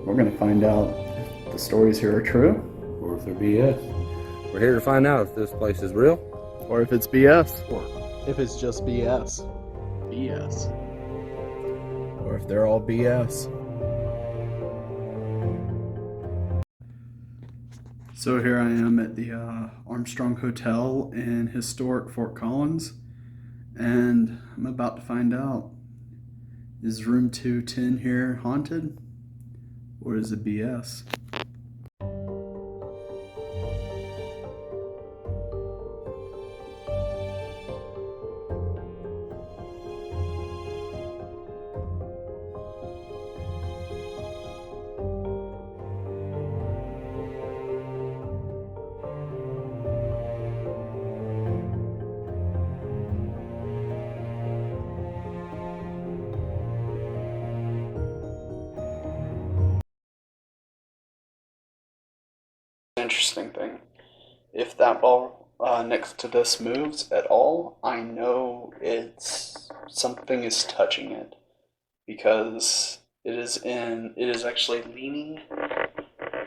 We're going to find out if the stories here are true, or if they're BS. We're here to find out if this place is real, or if it's BS, Or if it's just BS. BS, or if they're all BS. So here I am at the Armstrong Hotel in historic Fort Collins, and I'm about to find out, is room 210 here haunted, or is it BS? Interesting thing. If that ball next to this moves at all, I know it's something is touching it because it is actually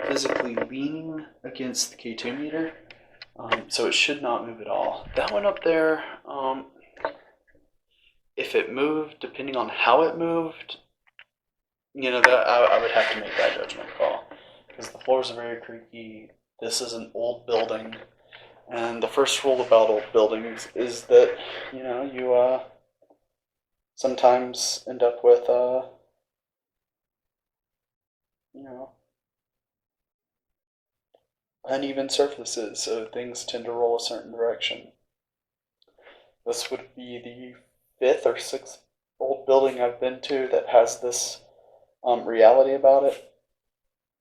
physically leaning against the K2 meter. So it should not move at all. That one up there, if it moved, depending on how it moved, that I would have to make that judgment call because the floors are very creaky. This is an old building, and the first rule about old buildings is that you sometimes end up with uneven surfaces, so things tend to roll a certain direction. This would be the fifth or sixth old building I've been to that has this reality about it.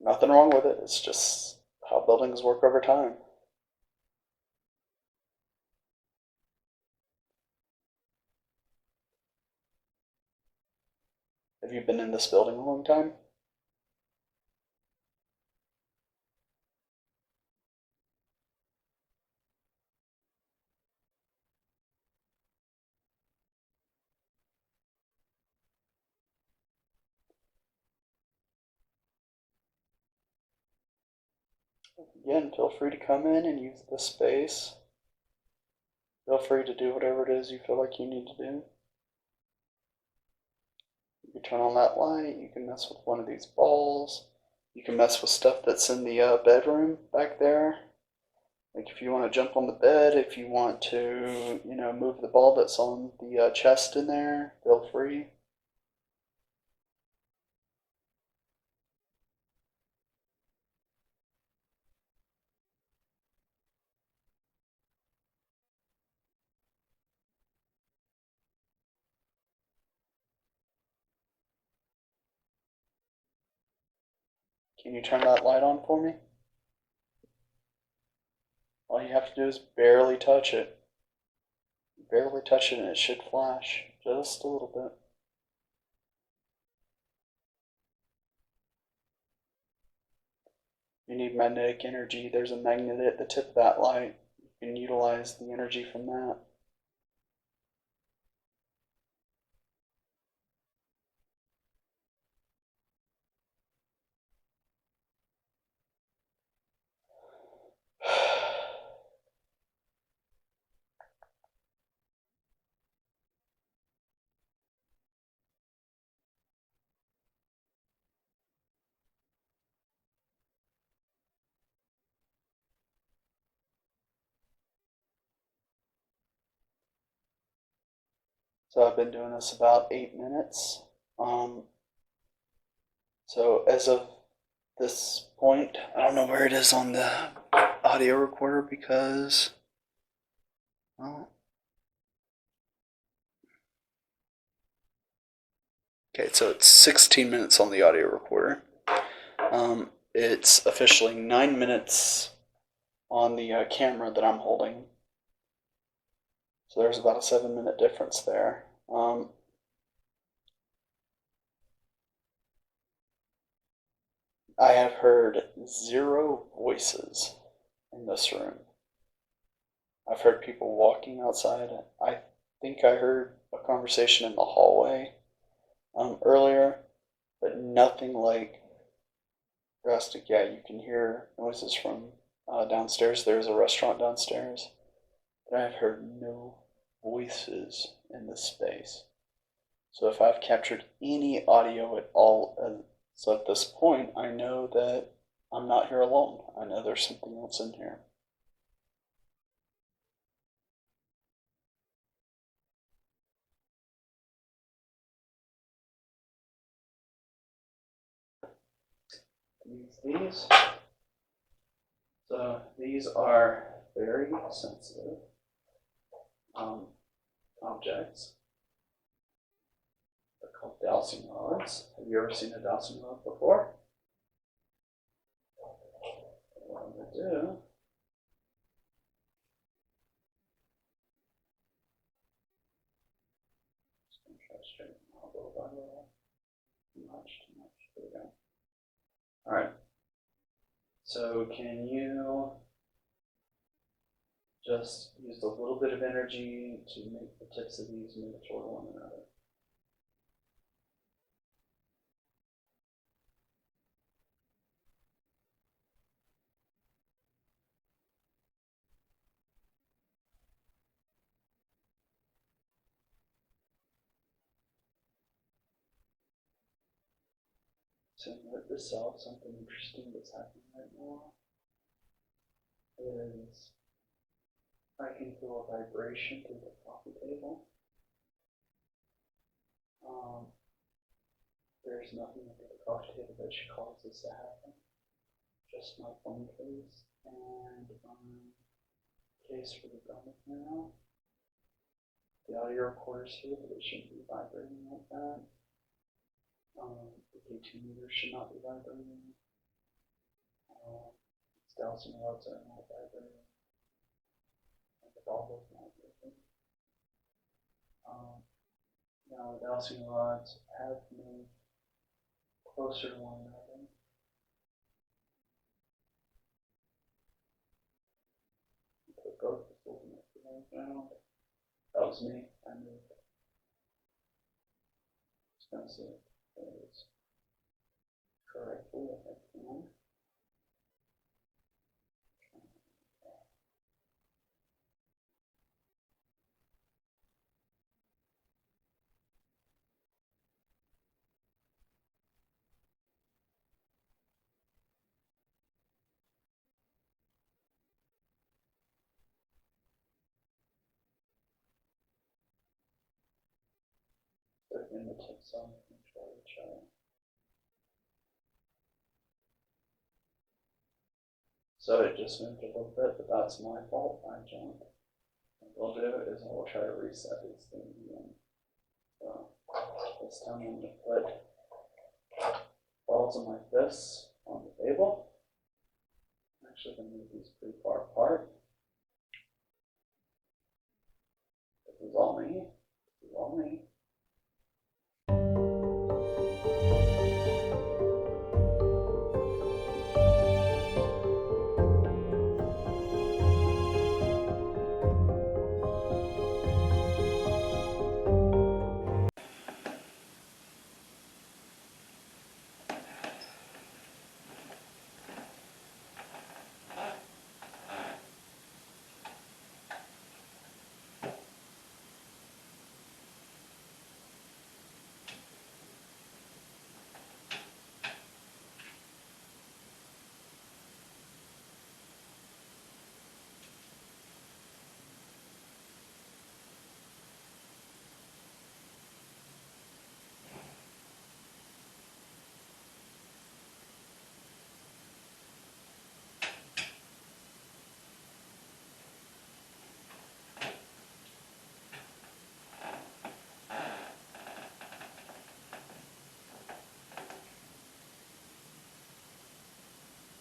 Nothing wrong with it. It's just how buildings work over time. Have you been in this building a long time? Again, feel free to come in and use the space. Feel free to do whatever it is you feel like you need to do. You can turn on that light, you can mess with one of these balls, you can mess with stuff that's in the bedroom back there. Like if you want to jump on the bed, if you want to, move the ball that's on the chest in there, feel free. Can you turn that light on for me? All you have to do is barely touch it. Barely touch it and it should flash just a little bit. You need magnetic energy. There's a magnet at the tip of that light. You can utilize the energy from that. So I've been doing this about 8 minutes. So as of this point, I don't know where it is on the audio recorder because, well, okay, so it's 16 minutes on the audio recorder. It's officially 9 minutes on the camera that I'm holding. So there's about a 7-minute difference there. I have heard 0 voices in this room. I've heard people walking outside. I think I heard a conversation in the hallway earlier, but nothing like drastic. Yeah, you can hear noises from downstairs. There's a restaurant downstairs, but I've heard no voices in this space. So if I've captured any audio at all, so at this point, I know that I'm not here alone. I know there's something else in here. These. So these are very sensitive objects. They're called dowsing rods. Have you ever seen a dowsing rod before? What I'm going to do is going to try to straighten them out a little by little. Too much. There we go. All right. So can you just use a little bit of energy to make the tips of these move toward one another? So note this out, something interesting that's happening right now is I can feel a vibration through the coffee table. There's nothing under the coffee table that should cause this to happen. Just my phone case and case for the gum now. The audio recorder's here, but it shouldn't be vibrating like that. The K2 meter should not be vibrating. Dowsing rods are not vibrating. And the ball is not moving. Now the dowsing rods have moved closer to one another. Put both the full down. That was me. I moved. Just gonna see if it is correctly if I can. In the tips on try. So it just moved a little bit, but that's my fault. I jumped. What we'll do is we'll try to reset these things again. So this time I'm going to put balls of my fists on the table. I'm actually going to move these pretty far apart. This is all me. This is all me.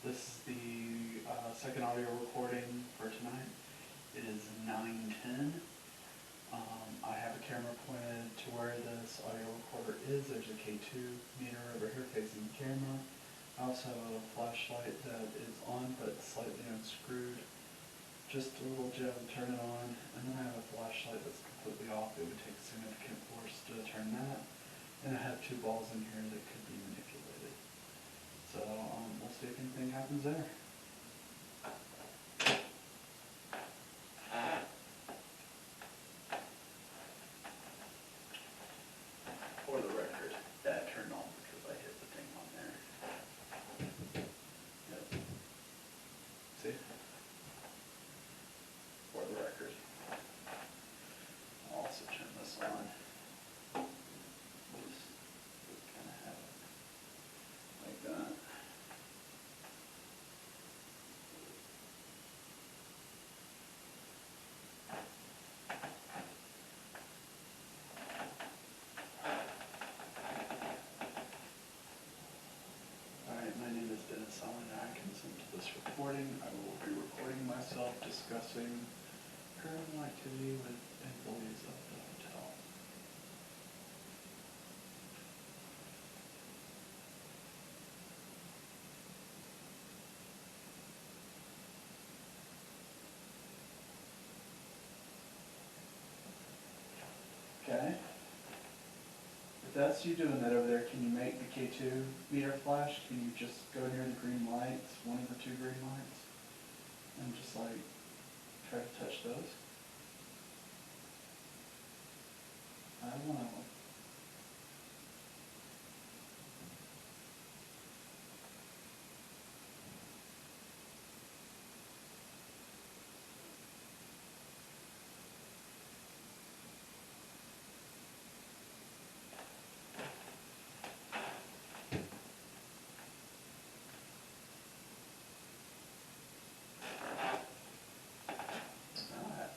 This is the second audio recording for tonight. It is 9:10. I have a camera pointed to where this audio recorder is. There's a K2 meter over here facing the camera. I also have a flashlight that is on but slightly unscrewed. Just a little jab to turn it on. And then I have a flashlight that's completely off. It would take significant force to turn that. And I have two balls in here that could be manipulated. So we'll see see if anything happens there. For the record, that turned on because I hit the thing on there. Yep. See? For the record. I'll also turn this on. Just kind of have it like that. Alright, my name is Dennis Allen and I consent to this recording. I will be recording myself discussing paranormal activity with employees of the hotel. Okay. If that's you doing that over there, can you make the K2 meter flash? Can you just go near the green lights, one of the two green lights, and just like try to touch those? I don't know. Alright.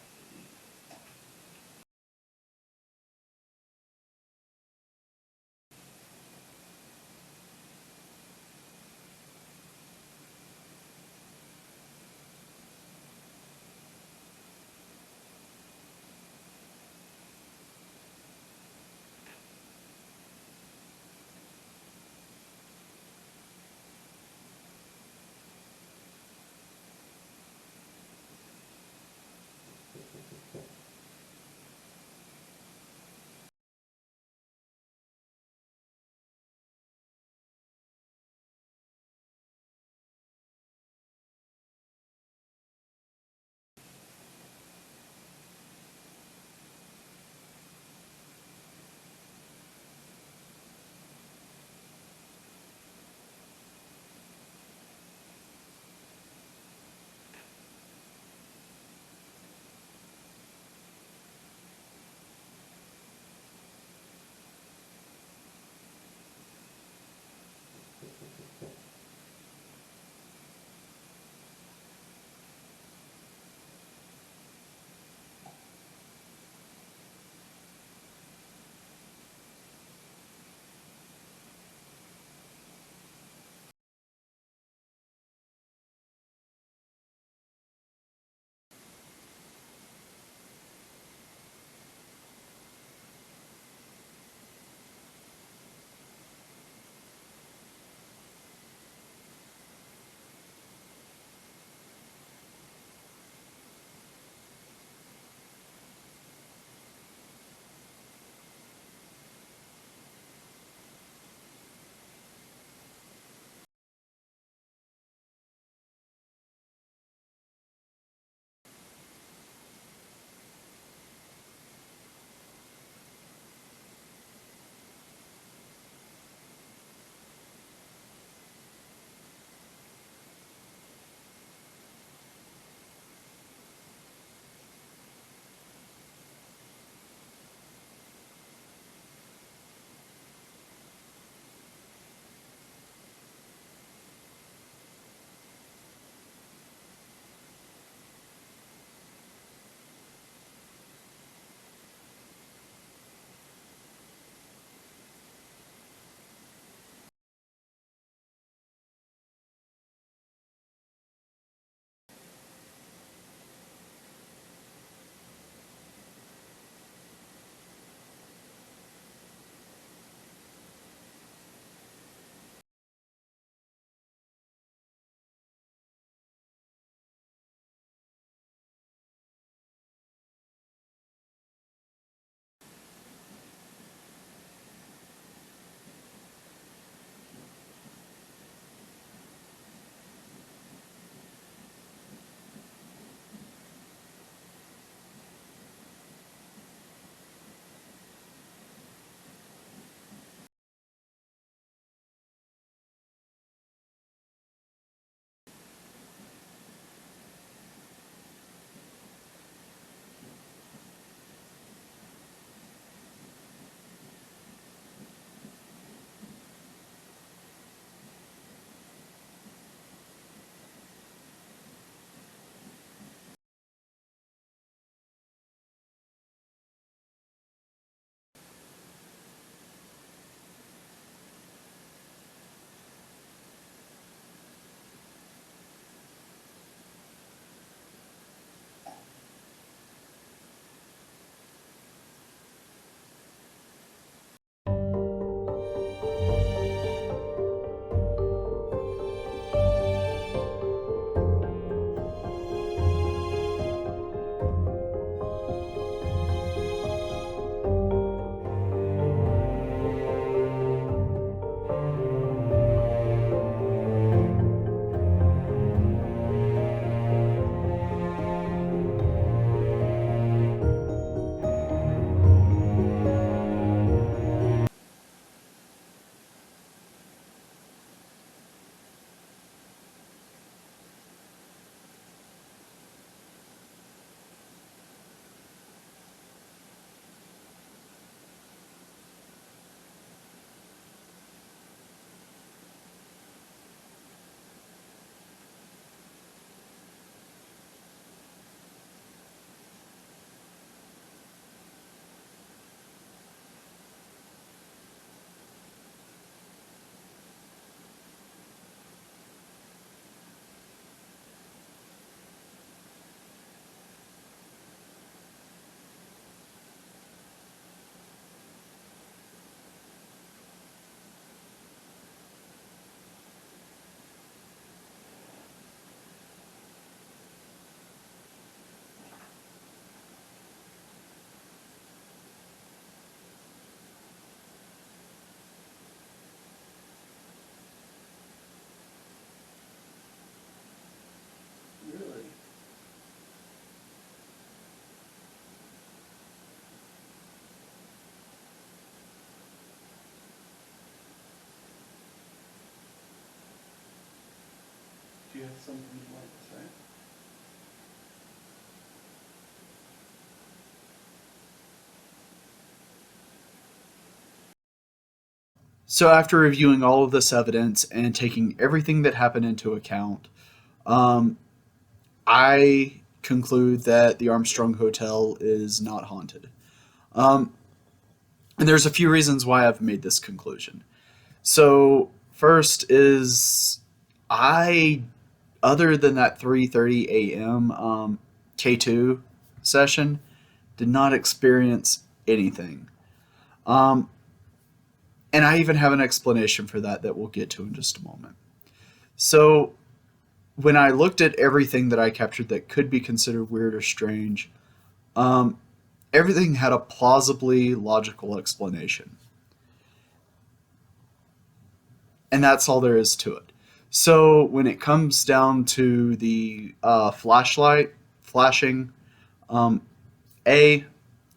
you have something you'd like to say? So after reviewing all of this evidence and taking everything that happened into account, I conclude that the Armstrong Hotel is not haunted. Um, and there's a few reasons why I've made this conclusion. So first is I, other than that 3:30 a.m. K2 session, did not experience anything. Um, and I even have an explanation for that we'll get to in just a moment. So when I looked at everything that I captured that could be considered weird or strange, um, everything had a plausibly logical explanation. And that's all there is to it. So when it comes down to the flashlight flashing, um, A,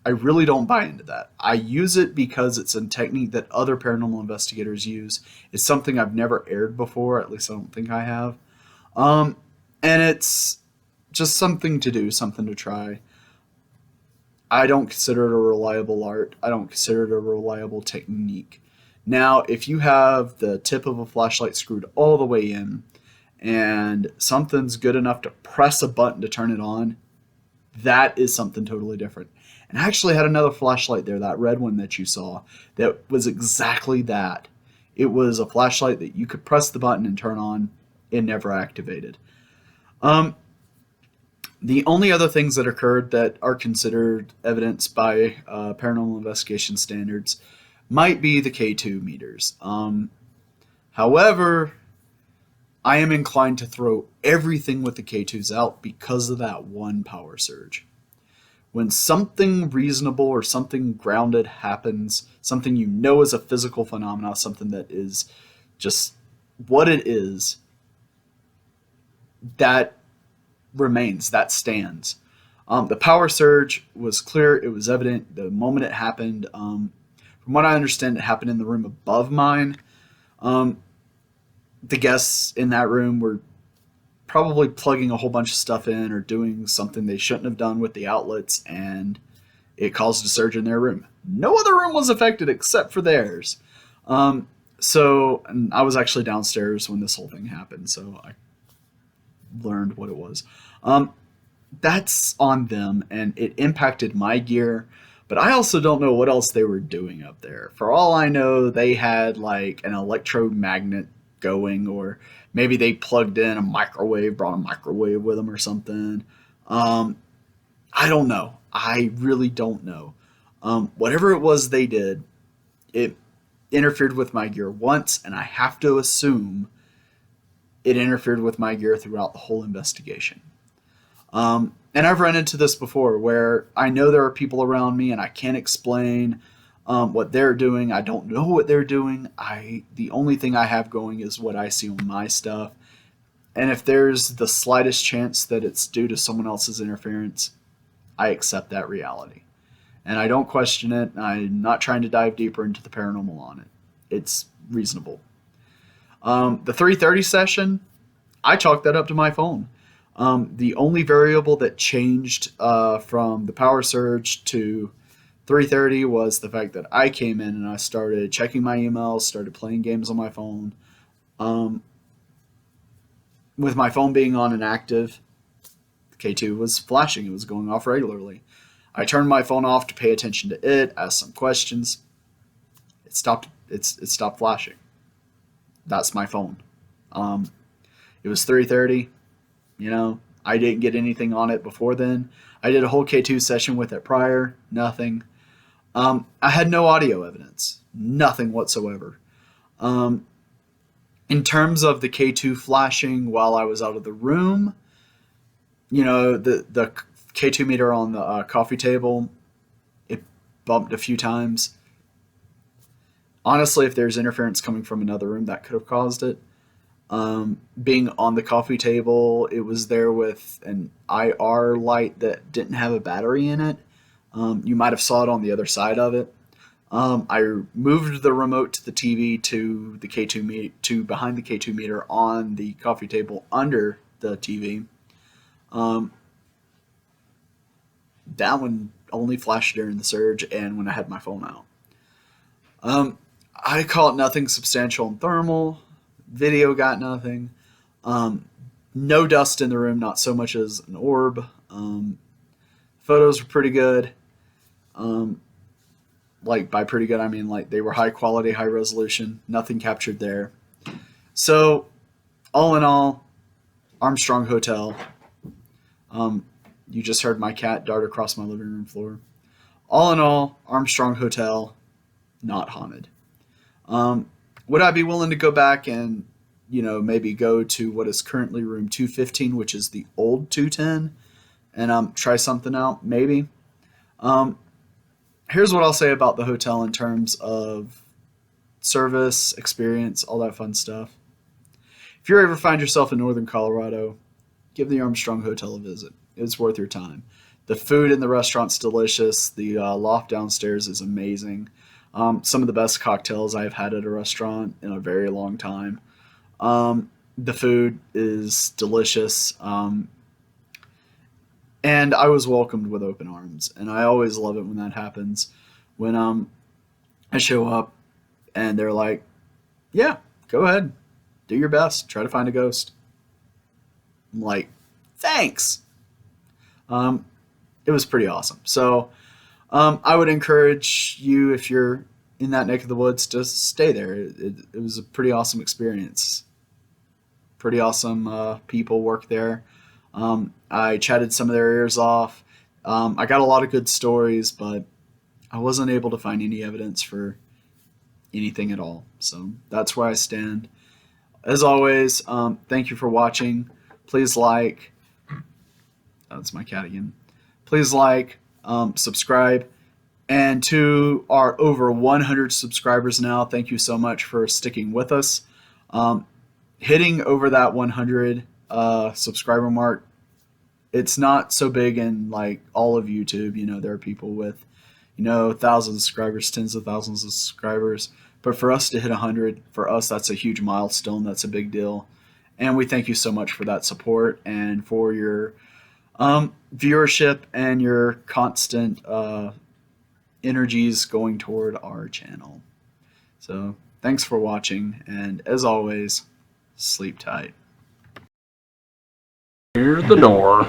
I really don't buy into that. I use it because it's a technique that other paranormal investigators use. It's something I've never aired before, at least I don't think I have. Um, and it's just something to do, something to try. I don't consider it a reliable art. I don't consider it a reliable technique. Now, if you have the tip of a flashlight screwed all the way in and something's good enough to press a button to turn it on, that is something totally different. And I actually had another flashlight there, that red one that you saw, that was exactly that. It was a flashlight that you could press the button and turn on. It never activated. Um, the only other things that occurred that are considered evidence by paranormal investigation standards might be the K2 meters. However, I am inclined to throw everything with the K2s out because of that one power surge. When something reasonable or something grounded happens, something you know is a physical phenomenon, something that is just what it is, that remains, that stands. The power surge was clear, it was evident the moment it happened. From what I understand, it happened in the room above mine. Um, the guests in that room were probably plugging a whole bunch of stuff in or doing something they shouldn't have done with the outlets, and it caused a surge in their room. No other room was affected except for theirs. And I was actually downstairs when this whole thing happened, so I learned what it was. That's on them, and it impacted my gear. But I also don't know what else they were doing up there. For all I know, they had like an electromagnet going, or maybe they plugged in a microwave, brought a microwave with them or something. Um, I don't know. I really don't know. Whatever it was they did, it interfered with my gear once, and I have to assume it interfered with my gear throughout the whole investigation. And I've run into this before where I know there are people around me and I can't explain what they're doing. I don't know what they're doing. The only thing I have going is what I see on my stuff. And if there's the slightest chance that it's due to someone else's interference, I accept that reality. And I don't question it. I'm not trying to dive deeper into the paranormal on it. It's reasonable. The 3:30 session, I chalked that up to my phone. The only variable that changed from the power surge to 3:30 was the fact that I came in and I started checking my emails, started playing games on my phone. Um, with my phone being on and active, K2 was flashing. It was going off regularly. I turned my phone off to pay attention to it, asked some questions. It stopped. It stopped flashing. That's my phone. Um, it was 3:30. I didn't get anything on it before then. I did a whole K2 session with it prior. Nothing. I had no audio evidence. Nothing whatsoever. Um, in terms of the K2 flashing while I was out of the room, the K2 meter on the coffee table, it bumped a few times. Honestly, if there's interference coming from another room, that could have caused it. Being on the coffee table, it was there with an IR light that didn't have a battery in it. You might have saw it on the other side of it. I moved the remote to the TV to the to behind the K2 meter on the coffee table under the TV. Um, that one only flashed during the surge and when I had my phone out. Um, I caught nothing substantial and thermal. Video got nothing. Um, no dust in the room, not so much as an orb. Photos were pretty good. Um, like by pretty good, I mean like they were high quality, high resolution. Nothing captured there. So all in all, Armstrong Hotel. Um, you just heard my cat dart across my living room floor. All in all, Armstrong Hotel, not haunted. Would I be willing to go back and, maybe go to what is currently room 215, which is the old 210, and try something out? Maybe. Um, Here's what I'll say about the hotel in terms of service, experience, all that fun stuff. If you ever find yourself in northern Colorado, give the Armstrong Hotel a visit. It's worth your time. The food in the restaurant's delicious. The loft downstairs is amazing. Some of the best cocktails I've had at a restaurant in a very long time. The food is delicious. And I was welcomed with open arms. And I always love it when that happens. When I show up and they're like, yeah, go ahead. Do your best. Try to find a ghost. I'm like, thanks. It was pretty awesome. So I would encourage you, if you're in that neck of the woods, to stay there. It was a pretty awesome experience. Pretty awesome people work there. I chatted some of their ears off. I got a lot of good stories, but I wasn't able to find any evidence for anything at all. So that's where I stand. As always, thank you for watching. Please like. That's my cat again. Please like, subscribe. And to our over 100 subscribers now, thank you so much for sticking with us. Hitting over that 100 subscriber mark, it's not so big in like all of YouTube. There are people with, thousands of subscribers, tens of thousands of subscribers. But for us to hit 100, for us, that's a huge milestone. That's a big deal. And we thank you so much for that support and for your viewership and your constant energies going toward our channel. So thanks for watching, and as always, sleep tight. Here's the door.